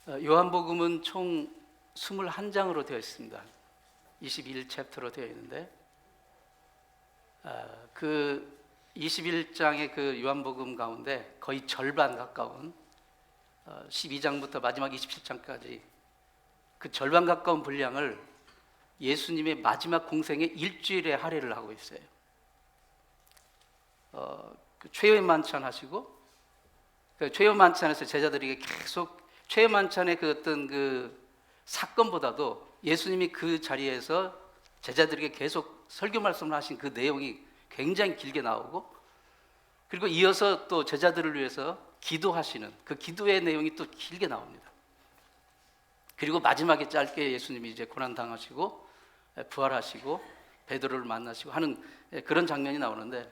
요한복음은 총 21장으로 되어 있습니다. 21챕터로 되어 있는데 그 21장의 그 요한복음 가운데 거의 절반 가까운 12장부터 마지막 27장까지 그 절반 가까운 분량을 예수님의 마지막 공생의 일주일에 할애를 하고 있어요. 그 최후의 만찬 하시고, 그 최후 만찬에서 제자들에게 계속 최후 만찬의 그 어떤 그 사건보다도 예수님이 그 자리에서 제자들에게 계속 설교 말씀을 하신 그 내용이 굉장히 길게 나오고, 그리고 이어서 또 제자들을 위해서 기도하시는 그 기도의 내용이 또 길게 나옵니다. 그리고 마지막에 짧게 예수님이 이제 고난 당하시고 부활하시고 베드로를 만나시고 하는 그런 장면이 나오는데,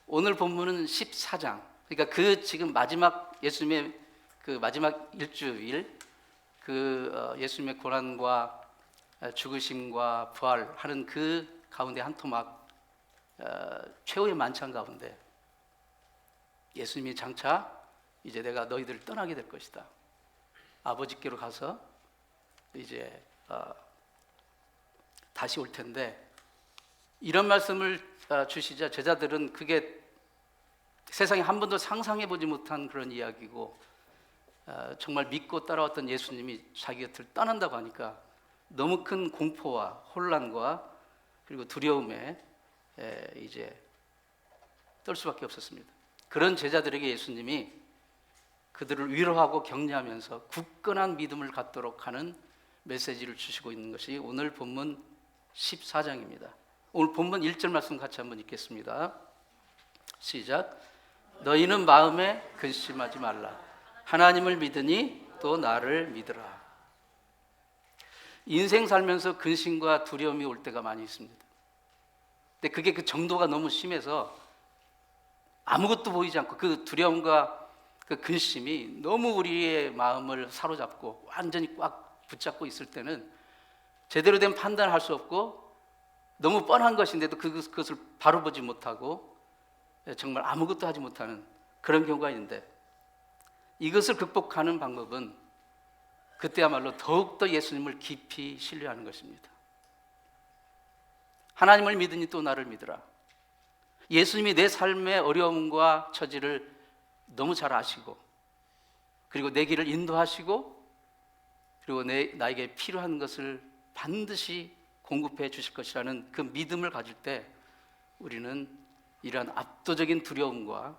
오늘 본문은 14장, 그러니까 그 지금 마지막 예수님의 그 마지막 일주일, 그 예수님의 고난과 죽으심과 부활하는 그 가운데 한 토막, 최후의 만찬 가운데 예수님이 장차 이제 내가 너희들을 떠나게 될 것이다, 아버지께로 가서 이제 다시 올 텐데, 이런 말씀을 주시자 제자들은 그게 세상에 한 번도 상상해 보지 못한 그런 이야기고, 정말 믿고 따라왔던 예수님이 자기 곁을 떠난다고 하니까 너무 큰 공포와 혼란과 그리고 두려움에 이제 떨 수밖에 없었습니다. 그런 제자들에게 예수님이 그들을 위로하고 격려하면서 굳건한 믿음을 갖도록 하는 메시지를 주시고 있는 것이 오늘 본문 14장입니다. 오늘 본문 1절 말씀 같이 한번 읽겠습니다. 시작. 너희는 마음에 근심하지 말라. 하나님을 믿으니 또 나를 믿으라. 인생 살면서 근심과 두려움이 올 때가 많이 있습니다. 근데 그게 그 정도가 너무 심해서 아무것도 보이지 않고 그 두려움과 그 근심이 너무 우리의 마음을 사로잡고 완전히 꽉 붙잡고 있을 때는 제대로 된 판단을 할 수 없고, 너무 뻔한 것인데도 그것을 바로 보지 못하고 정말 아무것도 하지 못하는 그런 경우가 있는데, 이것을 극복하는 방법은 그때야말로 더욱더 예수님을 깊이 신뢰하는 것입니다. 하나님을 믿으니 또 나를 믿으라. 예수님이 내 삶의 어려움과 처지를 너무 잘 아시고, 그리고 내 길을 인도하시고, 그리고 나에게 필요한 것을 반드시 공급해 주실 것이라는 그 믿음을 가질 때 우리는 이러한 압도적인 두려움과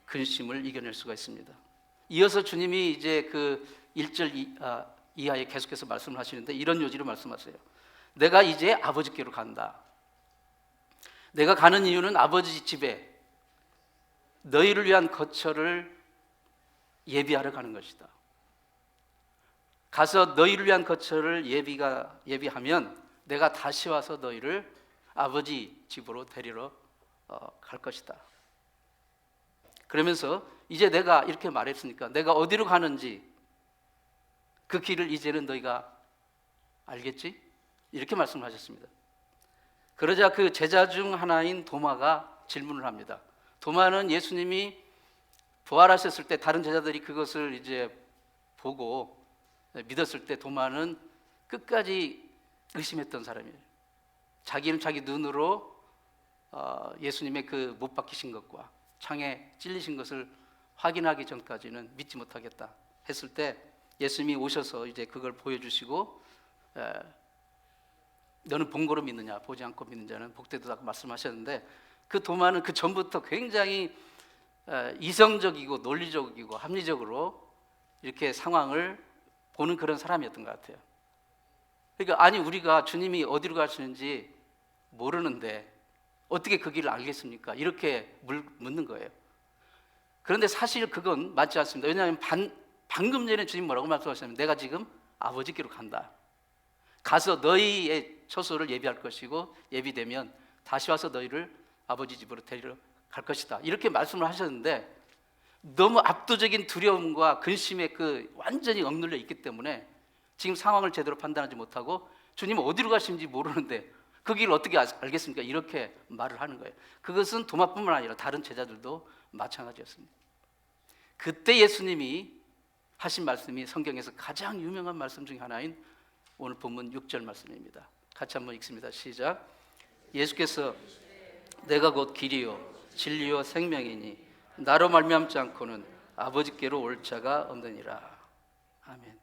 근심을 이겨낼 수가 있습니다. 이어서 주님이 이제 그 1절 이하에 계속해서 말씀을 하시는데 이런 요지로 말씀하세요. 내가 이제 아버지께로 간다. 내가 가는 이유는 아버지 집에 너희를 위한 거처를 예비하러 가는 것이다. 가서 너희를 위한 거처를 예비하면 내가 다시 와서 너희를 아버지 집으로 데리러 갈 것이다. 그러면서 이제 내가 이렇게 말했으니까 내가 어디로 가는지 그 길을 이제는 너희가 알겠지? 이렇게 말씀을 하셨습니다. 그러자 그 제자 중 하나인 도마가 질문을 합니다. 도마는 예수님이 부활하셨을 때 다른 제자들이 그것을 이제 보고 믿었을 때 도마는 끝까지 의심했던 사람이에요. 자기는 자기 눈으로 예수님의 그 못 박히신 것과 창에 찔리신 것을 확인하기 전까지는 믿지 못하겠다 했을 때 예수님이 오셔서 이제 그걸 보여주시고, 너는 본 거로 믿느냐 보지 않고 믿는 자는 복되도다 말씀하셨는데, 그 도마는 그 전부터 굉장히 이성적이고 논리적이고 합리적으로 이렇게 상황을 보는 그런 사람이었던 것 같아요. 그러니까 아니 우리가 주님이 어디로 가시는지 모르는데 어떻게 그 길을 알겠습니까? 이렇게 묻는 거예요. 그런데 사실 그건 맞지 않습니다. 왜냐하면 방금 전에 주님 뭐라고 말씀하셨냐면 내가 지금 아버지께로 간다. 가서 너희의 처소를 예비할 것이고 예비되면 다시 와서 너희를 아버지 집으로 데리러 갈 것이다. 이렇게 말씀을 하셨는데 너무 압도적인 두려움과 근심에 그 완전히 억눌려 있기 때문에 지금 상황을 제대로 판단하지 못하고 주님은 어디로 가시는지 모르는데 그 길을 어떻게 알겠습니까? 이렇게 말을 하는 거예요. 그것은 도마뿐만 아니라 다른 제자들도 마찬가지였습니다. 그때 예수님이 하신 말씀이 성경에서 가장 유명한 말씀 중에 하나인 오늘 본문 6절 말씀입니다. 같이 한번 읽습니다. 시작. 예수께서 내가 곧 길이요 진리요 생명이니 나로 말미암지 않고는 아버지께로 올 자가 없느니라. 아멘.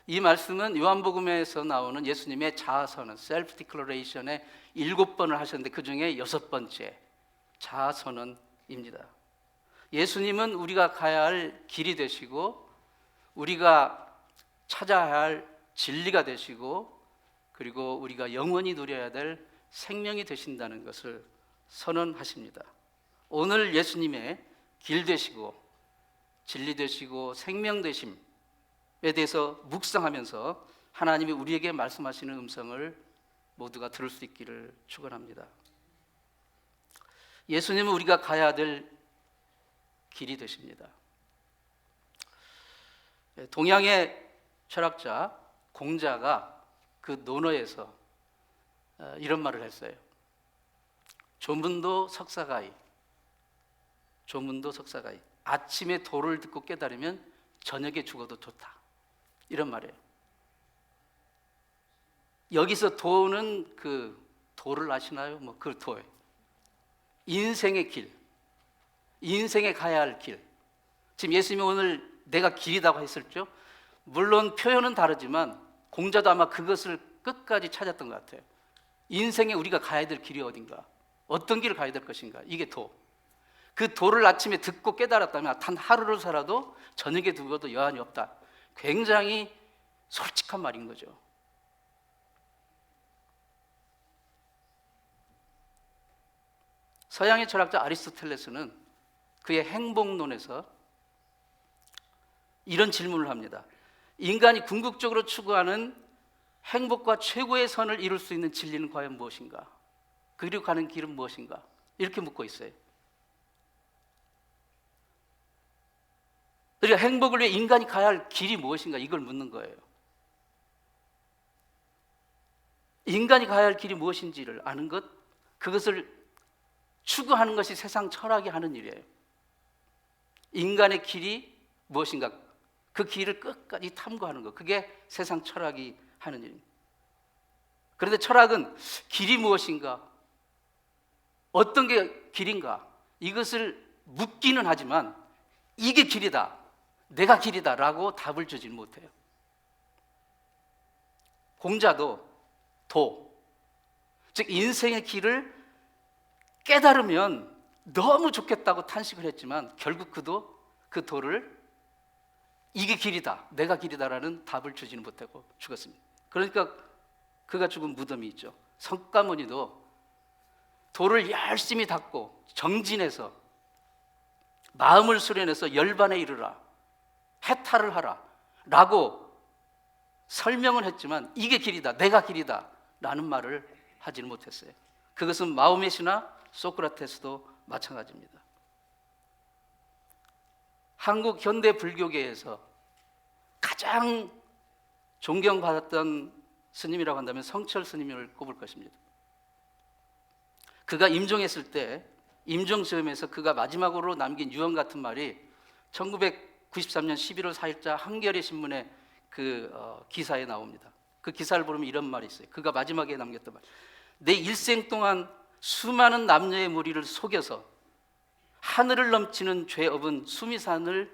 이 말씀은 요한복음에서 나오는 예수님의 자아선언, 셀프 디클러레이션에 7번을 하셨는데 그 중에 6번째 자아선언입니다. 예수님은 우리가 가야 할 길이 되시고 우리가 찾아야 할 진리가 되시고 그리고 우리가 영원히 누려야 될 생명이 되신다는 것을 선언하십니다. 오늘 예수님의 길 되시고 진리 되시고 생명 되심에 대해서 묵상하면서 하나님이 우리에게 말씀하시는 음성을 모두가 들을 수 있기를 축원합니다. 예수님은 우리가 가야 될 길이 되십니다. 동양의 철학자 공자가 그 논어에서 이런 말을 했어요. 조문도 석사가이, 조문도 석사가이. 아침에 도를 듣고 깨달으면 저녁에 죽어도 좋다. 이런 말이에요. 여기서 도는 그 도를 아시나요? 뭐 그 도예요. 인생의 길, 인생에 가야 할 길. 지금 예수님이 오늘 내가 길이라고 했었죠. 물론 표현은 다르지만 공자도 아마 그것을 끝까지 찾았던 것 같아요. 인생에 우리가 가야 될 길이 어딘가, 어떤 길을 가야 될 것인가, 이게 도. 그 도를 아침에 듣고 깨달았다면 단 하루를 살아도 저녁에 두고도 여한이 없다. 굉장히 솔직한 말인 거죠. 서양의 철학자 아리스토텔레스는 그의 행복론에서 이런 질문을 합니다. 인간이 궁극적으로 추구하는 행복과 최고의 선을 이룰 수 있는 진리는 과연 무엇인가? 그리로 가는 길은 무엇인가? 이렇게 묻고 있어요. 그러니까 행복을 위해 인간이 가야 할 길이 무엇인가? 이걸 묻는 거예요. 인간이 가야 할 길이 무엇인지를 아는 것, 그것을 추구하는 것이 세상 철학이 하는 일이에요. 인간의 길이 무엇인가? 그 길을 끝까지 탐구하는 것, 그게 세상 철학이 하는 일입니다. 그런데 철학은 길이 무엇인가? 어떤 게 길인가? 이것을 묻기는 하지만 이게 길이다, 내가 길이다 라고 답을 주지 못해요. 공자도 도, 즉 인생의 길을 깨달으면 너무 좋겠다고 탄식을 했지만 결국 그도 그 도를 이게 길이다, 내가 길이다라는 답을 주지는 못하고 죽었습니다. 그러니까 그가 죽은 무덤이 있죠. 석가모니도 도를 열심히 닦고 정진해서 마음을 수련해서 열반에 이르라, 해탈을 하라 라고 설명을 했지만 이게 길이다, 내가 길이다 라는 말을 하지는 못했어요. 그것은 마호메시나 소크라테스도 마찬가지입니다. 한국 현대 불교계에서 가장 존경받았던 스님이라고 한다면 성철 스님을 꼽을 것입니다. 그가 임종했을 때 임종시험에서 그가 마지막으로 남긴 유언 같은 말이 1993년 11월 4일자 한겨레 신문의 기사에 나옵니다. 그 기사를 보면 이런 말이 있어요. 그가 마지막에 남겼던 말. 내 일생 동안 수많은 남녀의 무리를 속여서 하늘을 넘치는 죄업은 수미산을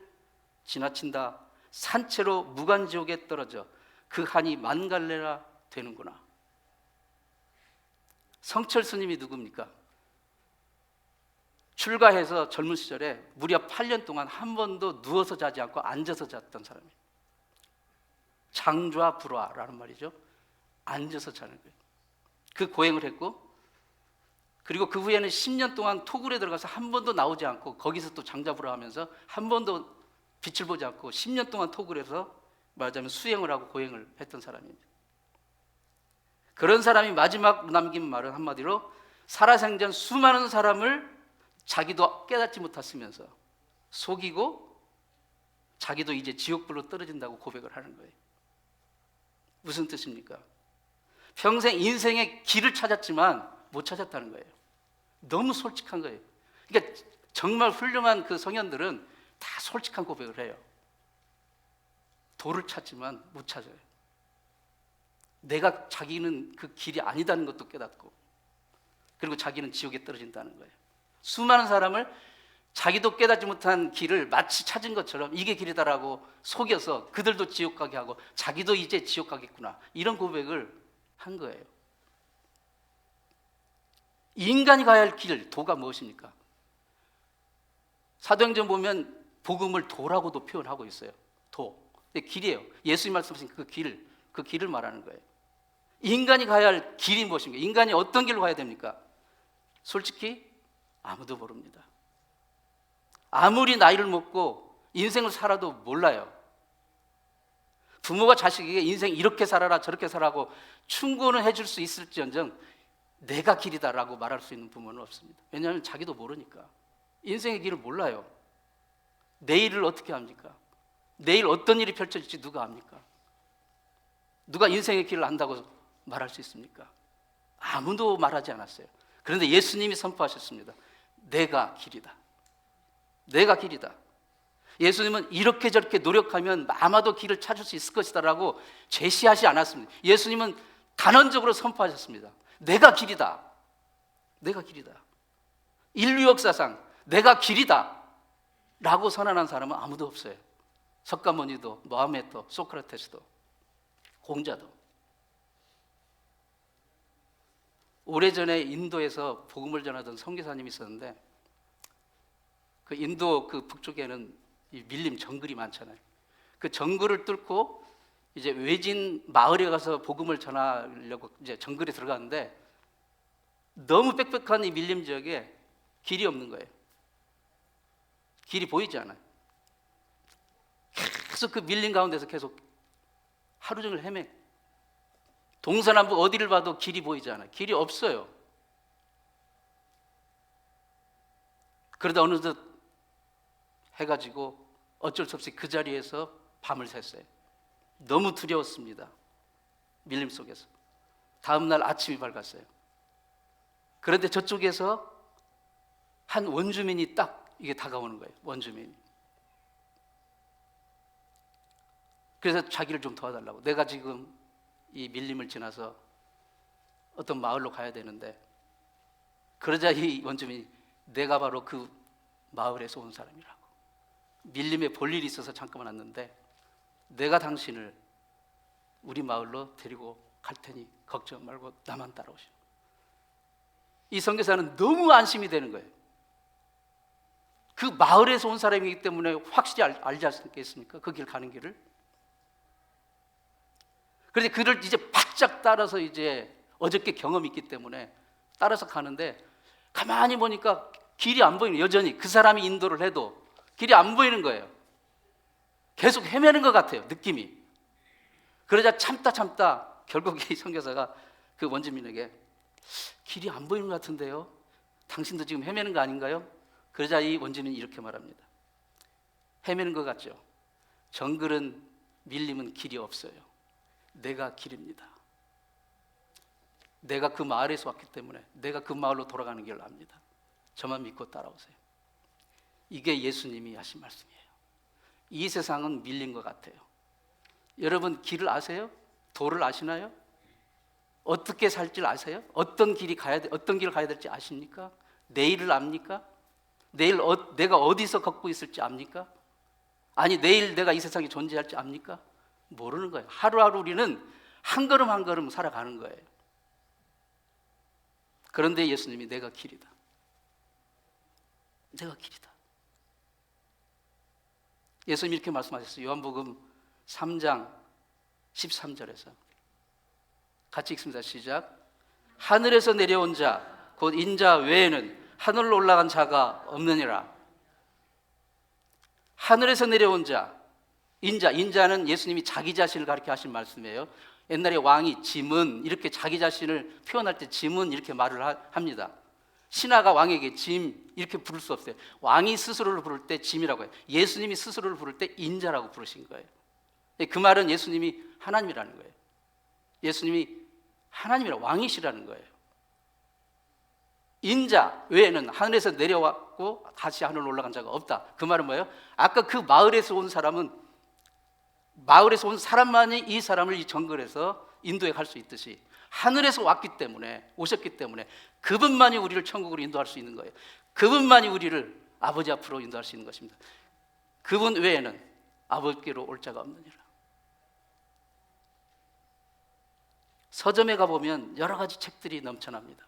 지나친다. 산채로 무간지옥에 떨어져 그 한이 만갈래라 되는구나. 성철 스님이 누굽니까? 출가해서 젊은 시절에 무려 8년 동안 한 번도 누워서 자지 않고 앉아서 잤던 사람이에요. 장좌 불화라는 말이죠. 앉아서 자는 거예요. 그 고행을 했고, 그리고 그 후에는 10년 동안 토굴에 들어가서 한 번도 나오지 않고 거기서 또 장자불화 하면서 한 번도 빛을 보지 않고 10년 동안 토굴에서 말하자면 수행을 하고 고행을 했던 사람입니다. 그런 사람이 마지막 남긴 말은 한마디로 살아생전 수많은 사람을 자기도 깨닫지 못했으면서 속이고 자기도 이제 지옥불로 떨어진다고 고백을 하는 거예요. 무슨 뜻입니까? 평생 인생의 길을 찾았지만 못 찾았다는 거예요. 너무 솔직한 거예요. 그러니까 정말 훌륭한 그 성현들은 다 솔직한 고백을 해요. 도를 찾지만 못 찾아요. 내가 자기는 그 길이 아니다는 것도 깨닫고, 그리고 자기는 지옥에 떨어진다는 거예요. 수많은 사람을 자기도 깨닫지 못한 길을 마치 찾은 것처럼 이게 길이다라고 속여서 그들도 지옥 가게 하고 자기도 이제 지옥 가겠구나, 이런 고백을 한 거예요. 인간이 가야 할 길, 도가 무엇입니까? 사도행전 보면 복음을 도라고도 표현하고 있어요. 도. 길이에요. 예수님 말씀하신 그 길을 말하는 거예요. 인간이 가야 할 길이 무엇입니까? 인간이 어떤 길로 가야 됩니까? 솔직히 아무도 모릅니다. 아무리 나이를 먹고 인생을 살아도 몰라요. 부모가 자식에게 인생 이렇게 살아라 저렇게 살아라고 충고는 해줄 수 있을지언정 내가 길이다라고 말할 수 있는 부모는 없습니다. 왜냐하면 자기도 모르니까. 인생의 길을 몰라요. 내일을 어떻게 합니까? 내일 어떤 일이 펼쳐질지 누가 압니까? 누가 인생의 길을 안다고 말할 수 있습니까? 아무도 말하지 않았어요. 그런데 예수님이 선포하셨습니다. 내가 길이다. 내가 길이다. 예수님은 이렇게 저렇게 노력하면 아마도 길을 찾을 수 있을 것이다라고 제시하지 않았습니다. 예수님은 단언적으로 선포하셨습니다. 내가 길이다. 내가 길이다. 인류 역사상 내가 길이다 라고 선언한 사람은 아무도 없어요. 석가모니도, 모하메도, 소크라테스도, 공자도. 오래전에 인도에서 복음을 전하던 선교사님이 있었는데, 그 인도 그 북쪽에는 이 밀림 정글이 많잖아요. 그 정글을 뚫고 이제 외진 마을에 가서 복음을 전하려고 이제 정글에 들어갔는데, 너무 빽빽한 이 밀림 지역에 길이 없는 거예요. 길이 보이지 않아요. 계속 그 밀림 가운데서 계속 하루 종일 헤매. 동서남북 어디를 봐도 길이 보이지 않아요. 길이 없어요. 그러다 어느덧 해가 지고 어쩔 수 없이 그 자리에서 밤을 샜어요. 너무 두려웠습니다. 밀림 속에서. 다음 날 아침이 밝았어요. 그런데 저쪽에서 한 원주민이 딱 이게 다가오는 거예요. 원주민이. 그래서 자기를 좀 도와달라고. 내가 지금 이 밀림을 지나서 어떤 마을로 가야 되는데, 그러자 이 원주민이 내가 바로 그 마을에서 온 사람이라고. 밀림에 볼 일이 있어서 잠깐만 왔는데 내가 당신을 우리 마을로 데리고 갈 테니 걱정 말고 나만 따라오시오. 이 선교사는 너무 안심이 되는 거예요. 그 마을에서 온 사람이기 때문에 확실히 알지 않겠습니까? 그 길 가는 길을. 그런데 그를 이제 바짝 따라서 이제 어저께 경험이 있기 때문에 따라서 가는데, 가만히 보니까 길이 안 보이는, 여전히 그 사람이 인도를 해도 길이 안 보이는 거예요. 계속 헤매는 것 같아요, 느낌이. 그러자 참다 결국 이 선교사가 그 원주민에게 길이 안 보이는 것 같은데요, 당신도 지금 헤매는 거 아닌가요? 그러자 이 원주민이 이렇게 말합니다. 헤매는 것 같죠? 정글은, 밀림은 길이 없어요. 내가 길입니다. 내가 그 마을에서 왔기 때문에 내가 그 마을로 돌아가는 길을 압니다. 저만 믿고 따라오세요. 이게 예수님이 하신 말씀이에요. 이 세상은 밀린 것 같아요. 여러분 길을 아세요? 도를 아시나요? 어떻게 살지 아세요? 어떤 길을 가야 될지 아십니까? 내일을 압니까? 내일 내가 어디서 걷고 있을지 압니까? 아니 내일 내가 이 세상에 존재할지 압니까? 모르는 거예요. 하루하루 우리는 한 걸음 한 걸음 살아가는 거예요. 그런데 예수님이 내가 길이다. 내가 길이다. 예수님이 이렇게 말씀하셨어요. 요한복음 3장 13절에서 같이 읽습니다. 시작. 하늘에서 내려온 자 곧 인자 외에는 하늘로 올라간 자가 없느니라. 하늘에서 내려온 자, 인자는 예수님이 자기 자신을 가리켜 하신 말씀이에요. 옛날에 왕이 짐은 이렇게 자기 자신을 표현할 때 짐은 이렇게 말을 합니다. 신하가 왕에게 짐 이렇게 부를 수 없어요. 왕이 스스로를 부를 때 짐이라고 해요. 예수님이 스스로를 부를 때 인자라고 부르신 거예요. 그 말은 예수님이 하나님이라는 거예요. 예수님이 하나님이라 왕이시라는 거예요. 인자 외에는 하늘에서 내려왔고 다시 하늘로 올라간 자가 없다. 그 말은 뭐예요? 아까 그 마을에서 온 사람은 마을에서 온 사람만이 이 사람을 이 정글에서 인도에 갈 수 있듯이 하늘에서 왔기 때문에, 오셨기 때문에 그분만이 우리를 천국으로 인도할 수 있는 거예요. 그분만이 우리를 아버지 앞으로 인도할 수 있는 것입니다. 그분 외에는 아버지께로 올 자가 없느니라. 서점에 가보면 여러 가지 책들이 넘쳐납니다.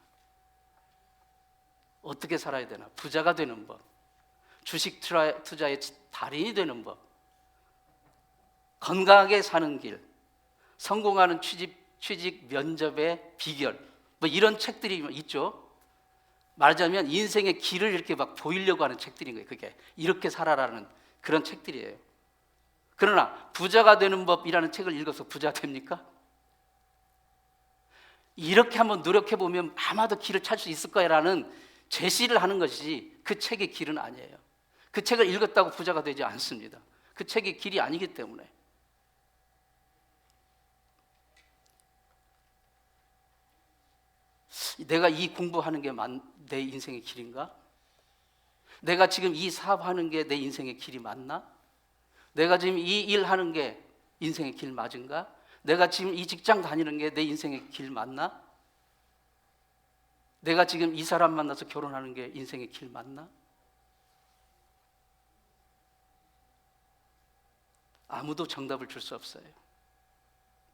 어떻게 살아야 되나, 부자가 되는 법, 주식 투자의 달인이 되는 법, 건강하게 사는 길, 성공하는 취직 면접의 비결, 뭐 이런 책들이 있죠. 말하자면 인생의 길을 이렇게 막 보이려고 하는 책들인 거예요. 그게 이렇게 살아라는 그런 책들이에요. 그러나 부자가 되는 법이라는 책을 읽어서 부자 됩니까? 이렇게 한번 노력해 보면 아마도 길을 찾을 수 있을 거야라는 제시를 하는 것이 그 책의 길은 아니에요. 그 책을 읽었다고 부자가 되지 않습니다. 그 책의 길이 아니기 때문에. 내가 이 공부하는 게 내 인생의 길인가? 내가 지금 이 사업하는 게 내 인생의 길이 맞나? 내가 지금 이 일하는 게 인생의 길 맞은가? 내가 지금 이 직장 다니는 게 내 인생의 길 맞나? 내가 지금 이 사람 만나서 결혼하는 게 인생의 길 맞나? 아무도 정답을 줄 수 없어요.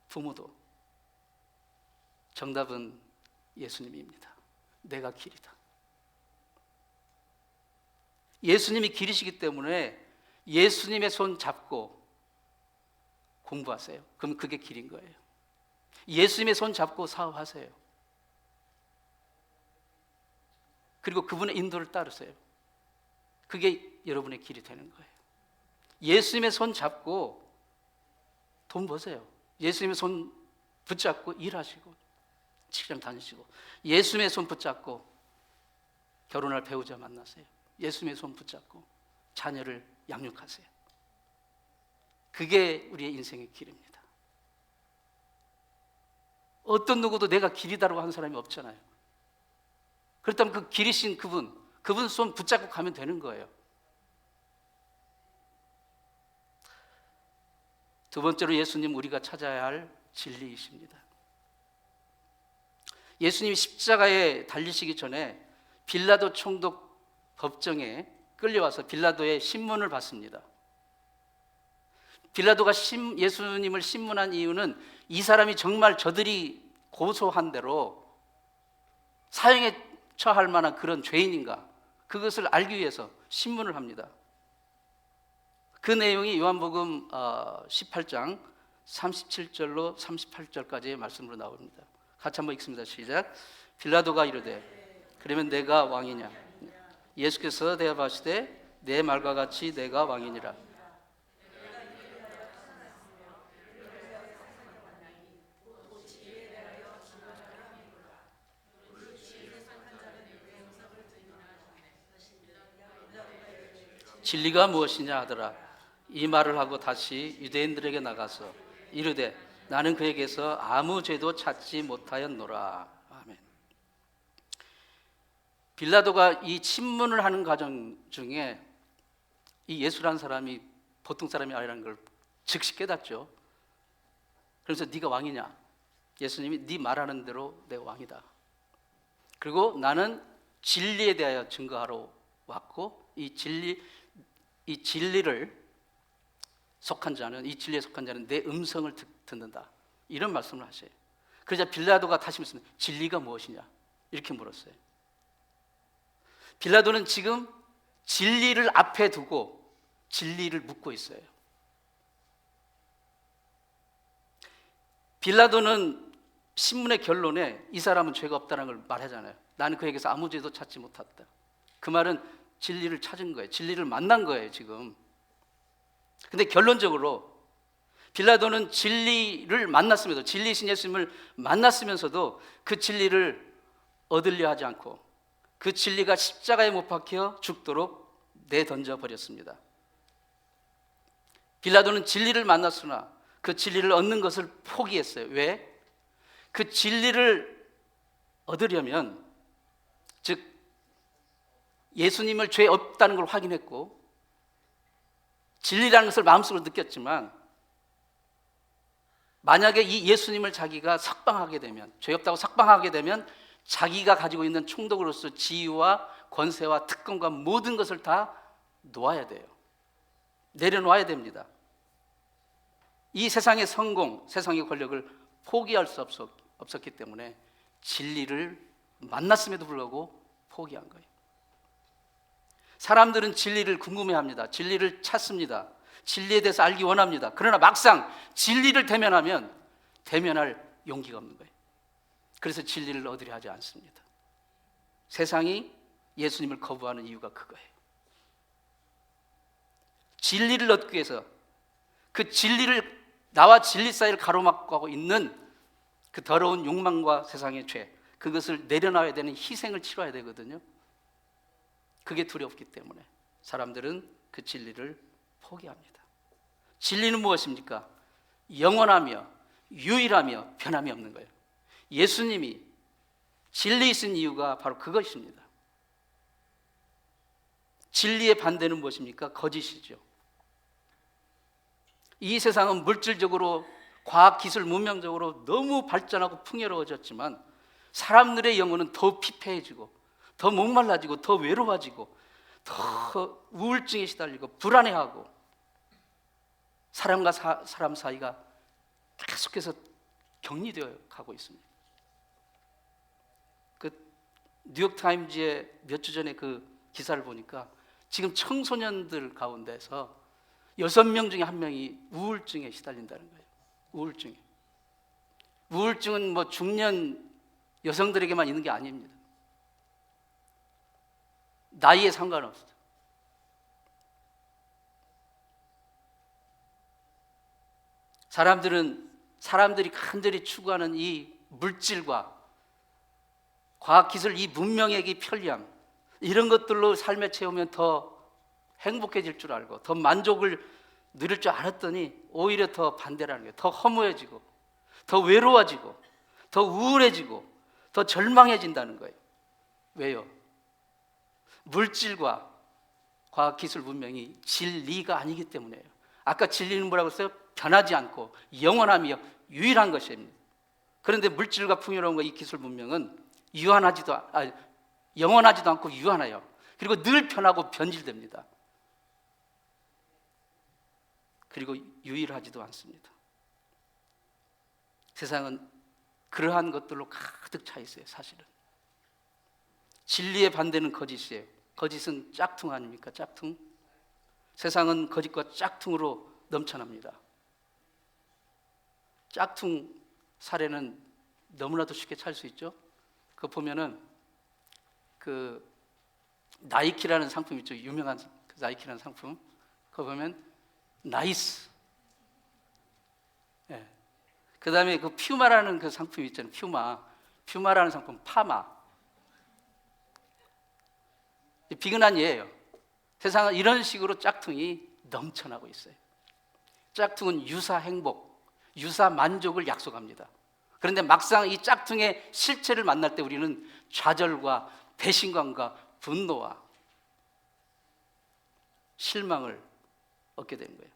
부모도. 정답은 예수님입니다. 내가 길이다. 예수님이 길이시기 때문에 예수님의 손 잡고 공부하세요. 그럼 그게 길인 거예요. 예수님의 손 잡고 사업하세요. 그리고 그분의 인도를 따르세요. 그게 여러분의 길이 되는 거예요. 예수님의 손 잡고 돈 버세요. 예수님의 손 붙잡고 일하시고 직장 다니시고, 예수님의 손 붙잡고 결혼할 배우자 만나세요. 예수님의 손 붙잡고 자녀를 양육하세요. 그게 우리의 인생의 길입니다. 어떤 누구도 내가 길이다라고 하는 사람이 없잖아요. 그렇다면 그 길이신 그분 손 붙잡고 가면 되는 거예요. 두 번째로 예수님 우리가 찾아야 할 진리이십니다. 예수님이 십자가에 달리시기 전에 빌라도 총독 법정에 끌려와서 빌라도의 신문을 받습니다. 빌라도가 예수님을 신문한 이유는 이 사람이 정말 저들이 고소한 대로 사형에 처할 만한 그런 죄인인가, 그것을 알기 위해서 신문을 합니다. 그 내용이 요한복음 18장 37절로 38절까지의 말씀으로 나옵니다. 같이 한번 읽습니다. 시작. 빌라도가 이르되 그러면 내가 왕이냐? 예수께서 대답하시되 내 말과 같이 내가 왕이니라. 진리가 무엇이냐 하더라. 이 말을 하고 다시 유대인들에게 나가서 이르되 나는 그에게서 아무 죄도 찾지 못하였노라. 아멘. 빌라도가 이 친문을 하는 과정 중에 이 예수라는 사람이 보통 사람이 아니라는 걸 즉시 깨닫죠. 그래서 네가 왕이냐? 예수님이 네 말하는 대로 내가 왕이다. 그리고 나는 진리에 대하여 증거하러 왔고 이 진리를 속한 자는, 이 진리에 속한 자는 내 음성을 듣는다. 이런 말씀을 하셔요. 그러자 빌라도가 다시 묻습니다. 진리가 무엇이냐? 이렇게 물었어요. 빌라도는 지금 진리를 앞에 두고 진리를 묻고 있어요. 빌라도는 신문의 결론에 이 사람은 죄가 없다는 걸 말하잖아요. 나는 그에게서 아무 죄도 찾지 못했다. 그 말은 진리를 찾은 거예요. 진리를 만난 거예요, 지금. 근데 결론적으로 빌라도는 진리를 만났으면서도, 진리이신 예수님을 만났으면서도 그 진리를 얻으려 하지 않고 그 진리가 십자가에 못 박혀 죽도록 내던져 버렸습니다. 빌라도는 진리를 만났으나 그 진리를 얻는 것을 포기했어요. 왜? 그 진리를 얻으려면, 즉 예수님을 죄 없다는 걸 확인했고 진리라는 것을 마음속으로 느꼈지만 만약에 이 예수님을 자기가 석방하게 되면, 죄 없다고 석방하게 되면 자기가 가지고 있는 총독으로서 지위와 권세와 특권과 모든 것을 다 놓아야 돼요. 내려놓아야 됩니다. 이 세상의 성공, 세상의 권력을 포기할 수 없었기 때문에 진리를 만났음에도 불구하고 포기한 거예요. 사람들은 진리를 궁금해합니다. 진리를 찾습니다. 진리에 대해서 알기 원합니다. 그러나 막상 진리를 대면하면 대면할 용기가 없는 거예요. 그래서 진리를 얻으려 하지 않습니다. 세상이 예수님을 거부하는 이유가 그거예요. 진리를 얻기 위해서 그 진리를, 나와 진리 사이를 가로막고 있는 그 더러운 욕망과 세상의 죄, 그것을 내려놔야 되는 희생을 치러야 되거든요. 그게 두렵기 때문에 사람들은 그 진리를 포기합니다. 진리는 무엇입니까? 영원하며 유일하며 변함이 없는 거예요. 예수님이 진리이신 이유가 바로 그것입니다. 진리의 반대는 무엇입니까? 거짓이죠. 이 세상은 물질적으로, 과학기술, 문명적으로 너무 발전하고 풍요로워졌지만 사람들의 영혼은 더 피폐해지고 더 목말라지고 더 외로워지고 더 우울증에 시달리고 불안해하고 사람과 사람 사이가 계속해서 격리되어 가고 있습니다. 그 뉴욕타임즈의 몇 주 전에 그 기사를 보니까 지금 청소년들 가운데서 6명 중에 1명이 우울증에 시달린다는 거예요. 우울증은 뭐 중년 여성들에게만 있는 게 아닙니다. 나이에 상관없어요. 사람들이 간절히 추구하는 이 물질과 과학기술, 이 문명의 편리함, 이런 것들로 삶에 채우면 더 행복해질 줄 알고 더 만족을 누릴 줄 알았더니 오히려 더 반대라는 거예요. 더 허무해지고 더 외로워지고 더 우울해지고 더 절망해진다는 거예요. 왜요? 물질과 과학기술 문명이 진리가 아니기 때문에요. 아까 진리는 뭐라고 했어요? 변하지 않고 영원하며 유일한 것입니다. 그런데 물질과 풍요로운 이 기술 문명은 영원하지도 않고 유한해요. 그리고 늘 변하고 변질됩니다. 그리고 유일하지도 않습니다. 세상은 그러한 것들로 가득 차 있어요. 사실은 진리의 반대는 거짓이에요. 거짓은 짝퉁 아닙니까? 짝퉁. 세상은 거짓과 짝퉁으로 넘쳐납니다. 짝퉁 사례는 너무나도 쉽게 찾을 수 있죠. 그거 보면은 그 나이키라는 상품 있죠. 유명한 그 나이키라는 상품. 그거 보면 나이스. 예. 그 다음에 그 퓨마라는 그 상품이 있잖아요. 퓨마라는 상품, 파마. 비근한 예예요. 세상은 이런 식으로 짝퉁이 넘쳐나고 있어요. 짝퉁은 유사 행복, 유사 만족을 약속합니다. 그런데 막상 이 짝퉁의 실체를 만날 때 우리는 좌절과 배신감과 분노와 실망을 얻게 되는 거예요.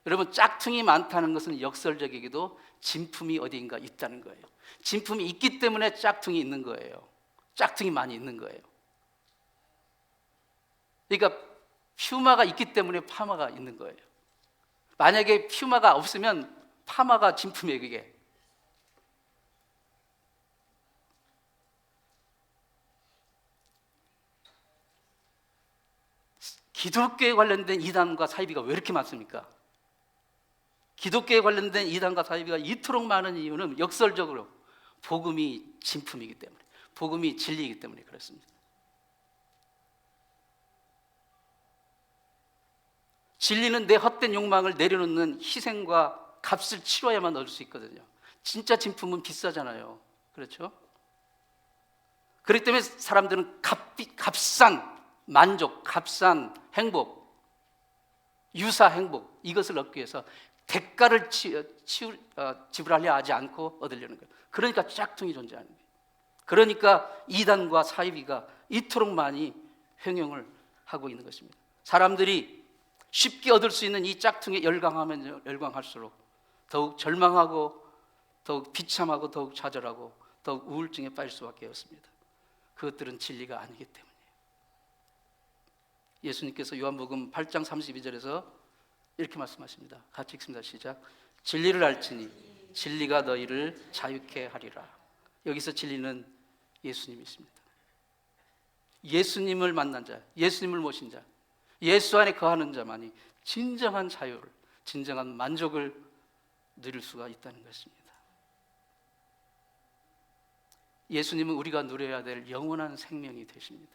여러분, 짝퉁이 많다는 것은 역설적이게도 진품이 어디인가 있다는 거예요. 진품이 있기 때문에 짝퉁이 있는 거예요. 짝퉁이 많이 있는 거예요. 그러니까 퓨마가 있기 때문에 파마가 있는 거예요. 만약에 퓨마가 없으면 파마가 진품이에요. 그게. 기독교에 관련된 이단과 사이비가 왜 이렇게 많습니까? 기독교에 관련된 이단과 사이비가 이토록 많은 이유는 역설적으로 복음이 진품이기 때문에, 복음이 진리이기 때문에 그렇습니다. 진리는 내 헛된 욕망을 내려놓는 희생과 값을 치러야만 얻을 수 있거든요. 진짜 진품은 비싸잖아요. 그렇죠? 그렇기 때문에 사람들은 값싼 만족, 값싼 행복, 유사 행복, 이것을 얻기 위해서 대가를 지불하려 하지 않고 얻으려는 거예요. 그러니까 짝퉁이 존재하는 거예요. 그러니까 이단과 사이비가 이토록 많이 횡행을 하고 있는 것입니다. 사람들이 쉽게 얻을 수 있는 이 짝퉁에 열광하면 열광할수록 더욱 절망하고 더욱 비참하고 더욱 좌절하고 더욱 우울증에 빠질 수밖에 없습니다. 그것들은 진리가 아니기 때문이에요. 예수님께서 요한복음 8장 32절에서 이렇게 말씀하십니다. 같이 읽습니다. 시작. 진리를 알지니 진리가 너희를 자유케 하리라. 여기서 진리는 예수님이십니다. 예수님을 만난 자, 예수님을 모신 자, 예수 안에 거하는 자만이 진정한 자유를, 진정한 만족을 누릴 수가 있다는 것입니다. 예수님은 우리가 누려야 될 영원한 생명이 되십니다.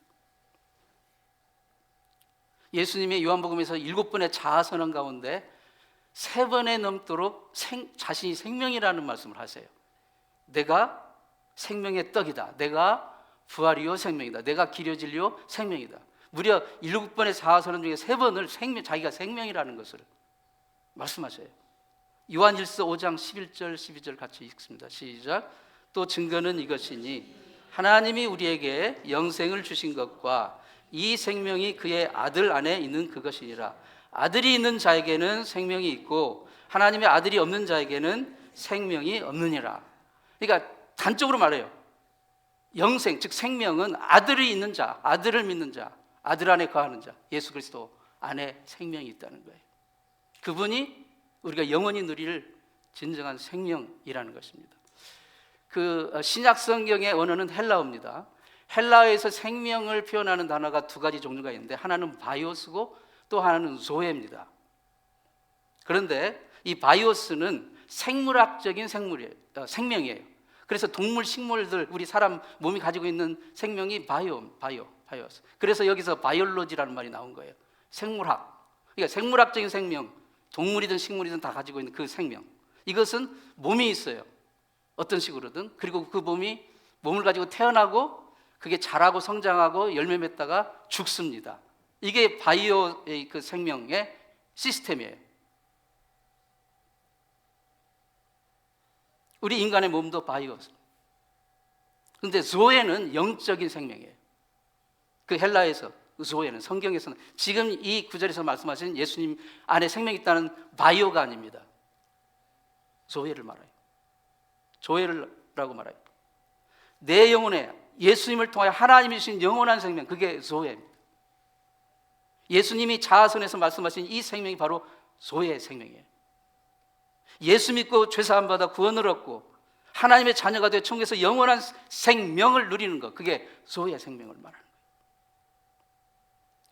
예수님이 요한복음에서 7번의 자아선언 가운데 3번에 넘도록 자신이 생명이라는 말씀을 하세요. 내가 생명의 떡이다. 내가 부활이요 생명이다. 내가 길이요 진리요 생명이다. 무려 7번의 자아선언 중에 3번을 자기가 생명이라는 것을 말씀하셔요. 요한일서 5장 11절 12절 같이 읽습니다. 시작. 또 증거는 이것이니 하나님이 우리에게 영생을 주신 것과 이 생명이 그의 아들 안에 있는 그것이니라. 아들이 있는 자에게는 생명이 있고 하나님의 아들이 없는 자에게는 생명이 없느니라. 그러니까 단적으로 말해요. 영생, 즉 생명은 아들이 있는 자, 아들을 믿는 자, 아들 안에 거하는 자, 예수 그리스도 안에 생명이 있다는 거예요. 그분이 우리가 영원히 누릴 진정한 생명이라는 것입니다. 그 신약 성경의 언어는 헬라어입니다. 헬라어에서 생명을 표현하는 단어가 2가지 종류가 있는데 하나는 바이오스고 또 하나는 조에입니다. 그런데 이 바이오스는 생물학적인 생명이에요. 그래서 동물, 식물들, 우리 사람 몸이 가지고 있는 생명이 바이오스. 그래서 여기서 바이올로지라는 말이 나온 거예요. 생물학. 그러니까 생물학적인 생명, 동물이든 식물이든 다 가지고 있는 그 생명. 이것은 몸이 있어요. 어떤 식으로든. 그리고 그 몸을 가지고 태어나고 그게 자라고 성장하고 열매 맺다가 죽습니다. 이게 바이오의 그 생명의 시스템이에요. 우리 인간의 몸도 바이오스. 그런데 조에는 영적인 생명이에요. 그 헬라에서 조에는, 성경에서는 지금 이 구절에서 말씀하신 예수님 안에 생명이 있다는 바이오가 아닙니다. 조에를 말해요. 조에라고 말해요. 내 영혼에 예수님을 통하여 하나님이 주신 영원한 생명, 그게 조에입니다. 예수님이 자아선에서 말씀하신 이 생명이 바로 조의 생명이에요. 예수 믿고 죄사함 받아 구원을 얻고 하나님의 자녀가 되어 천국에서 영원한 생명을 누리는 것, 그게 조의 생명을 말하는 거예요.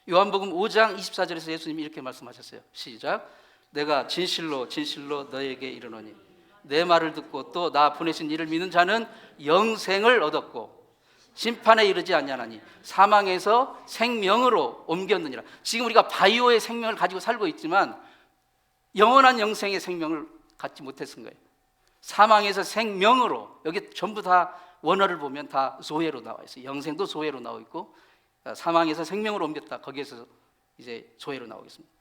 요한복음 5장 24절에서 예수님이 이렇게 말씀하셨어요. 시작. 내가 진실로 진실로 너에게 이르노니 내 말을 듣고 또 나 보내신 이를 믿는 자는 영생을 얻었고 심판에 이르지 아니하나니 사망에서 생명으로 옮겼느니라. 지금 우리가 바이오의 생명을 가지고 살고 있지만 영원한 영생의 생명을 갖지 못했은 거예요. 사망에서 생명으로, 여기 전부 다 원어를 보면 다 조회로 나와 있어요. 영생도 조회로 나와 있고 사망에서 생명으로 옮겼다, 거기에서 이제 조회로 나오겠습니다.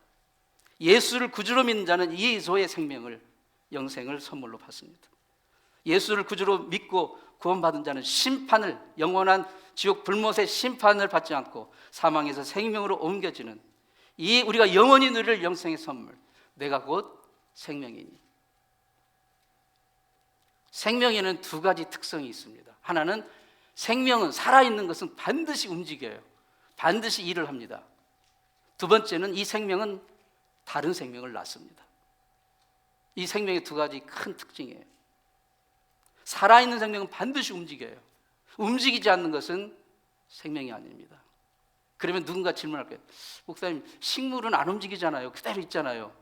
예수를 구주로 믿는 자는 이 조의 생명을, 영생을 선물로 받습니다. 예수를 구주로 믿고 구원받은 자는 심판을, 영원한 지옥 불못의 심판을 받지 않고 사망에서 생명으로 옮겨지는 이 우리가 영원히 누릴 영생의 선물, 내가 곧 생명이니. 생명에는 2가지 특성이 있습니다. 하나는 생명은, 살아있는 것은 반드시 움직여요. 반드시 일을 합니다. 2번째는 이 생명은 다른 생명을 낳습니다. 이 생명의 2가지 큰 특징이에요. 살아있는 생명은 반드시 움직여요. 움직이지 않는 것은 생명이 아닙니다. 그러면 누군가 질문할 거예요. 목사님, 식물은 안 움직이잖아요. 그대로 있잖아요.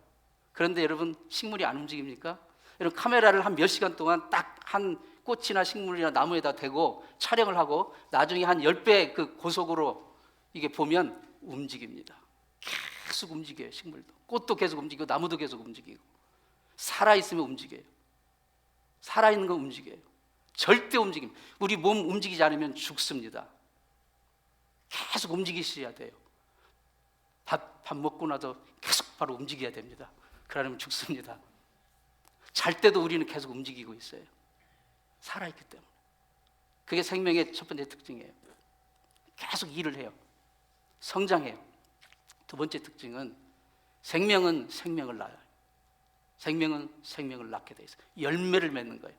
그런데 여러분, 식물이 안 움직입니까? 여러분, 카메라를 한 몇 시간 동안 딱 한 꽃이나 식물이나 나무에다 대고 촬영을 하고 나중에 한 10배 그 고속으로 이게 보면 움직입니다. 계속 움직여요. 식물도. 꽃도 계속 움직이고 나무도 계속 움직이고. 살아있으면 움직여요. 살아있는 건 움직여요. 절대 움직임. 우리 몸 움직이지 않으면 죽습니다. 계속 움직이셔야 돼요. 밥 먹고 나서 계속 바로 움직여야 됩니다. 그러면 죽습니다. 잘 때도 우리는 계속 움직이고 있어요. 살아있기 때문에. 그게 생명의 첫 번째 특징이에요. 계속 일을 해요. 성장해요. 2번째 특징은 생명은 생명을 낳아요. 생명은 생명을 낳게 돼 있어요. 열매를 맺는 거예요.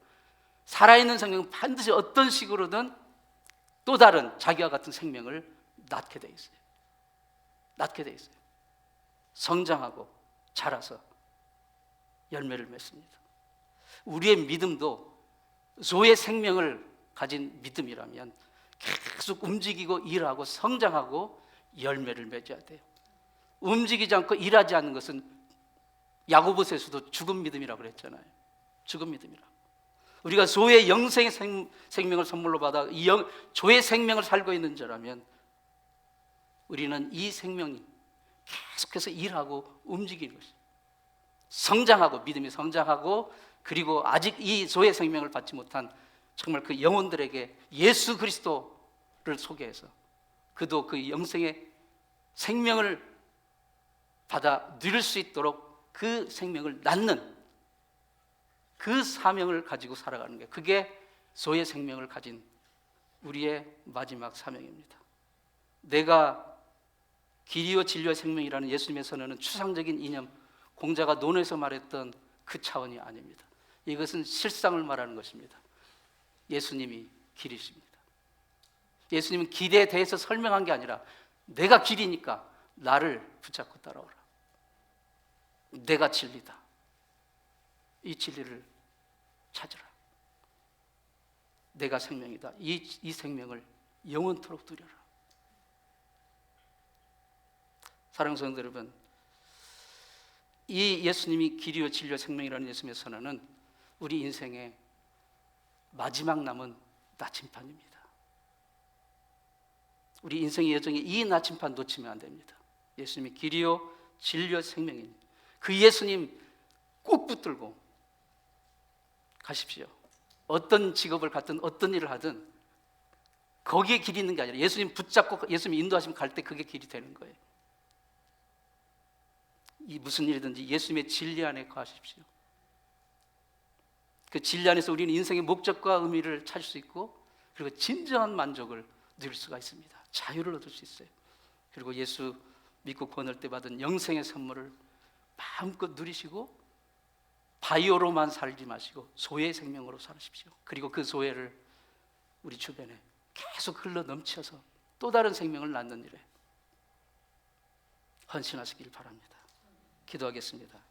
살아있는 생명은 반드시 어떤 식으로든 또 다른 자기와 같은 생명을 낳게 돼 있어요. 낳게 돼 있어요. 성장하고 자라서 열매를 맺습니다. 우리의 믿음도 조의 생명을 가진 믿음이라면 계속 움직이고 일하고 성장하고 열매를 맺어야 돼요. 움직이지 않고 일하지 않는 것은 야고보서에서도 죽은 믿음이라고 그랬잖아요. 죽은 믿음이라고. 우리가 조의 영생의 생명을 선물로 받아 조의 생명을 살고 있는 자라면 우리는 이 생명이 계속해서 일하고 움직이는 것입니다. 성장하고 믿음이 성장하고 그리고 아직 이 조의 생명을 받지 못한 정말 그 영혼들에게 예수 그리스도를 소개해서 그도 그 영생의 생명을 받아 누릴 수 있도록 그 생명을 낳는 그 사명을 가지고 살아가는 게 그게 조의 생명을 가진 우리의 마지막 사명입니다. 내가 길이요 진리와 생명이라는 예수님의 선언은 추상적인 이념, 공자가 논에서 말했던 그 차원이 아닙니다. 이것은 실상을 말하는 것입니다. 예수님이 길이십니다. 예수님은 길에 대해서 설명한 게 아니라 내가 길이니까 나를 붙잡고 따라오라. 내가 진리다. 이 진리를 찾으라. 내가 생명이다. 이 생명을 영원토록 누려라. 사랑하는 성도 여러분, 이 예수님이 길이요 진리요 생명이라는 예수님의 선언은 우리 인생의 마지막 남은 나침판입니다. 우리 인생의 여정에 이 나침판 놓치면 안 됩니다. 예수님이 길이요 진리요 생명입니다. 그 예수님 꼭 붙들고 가십시오. 어떤 직업을 갖든 어떤 일을 하든 거기에 길이 있는 게 아니라 예수님 붙잡고 예수님 인도하시면 갈 때 그게 길이 되는 거예요. 이 무슨 일이든지 예수님의 진리 안에 거하십시오. 그 진리 안에서 우리는 인생의 목적과 의미를 찾을 수 있고 그리고 진정한 만족을 누릴 수가 있습니다. 자유를 얻을 수 있어요. 그리고 예수 믿고 구원할 때 받은 영생의 선물을 마음껏 누리시고 바이오로만 살지 마시고 소의 생명으로 살으십시오. 그리고 그 소회를 우리 주변에 계속 흘러 넘쳐서 또 다른 생명을 낳는 일에 헌신하시길 바랍니다. 기도하겠습니다.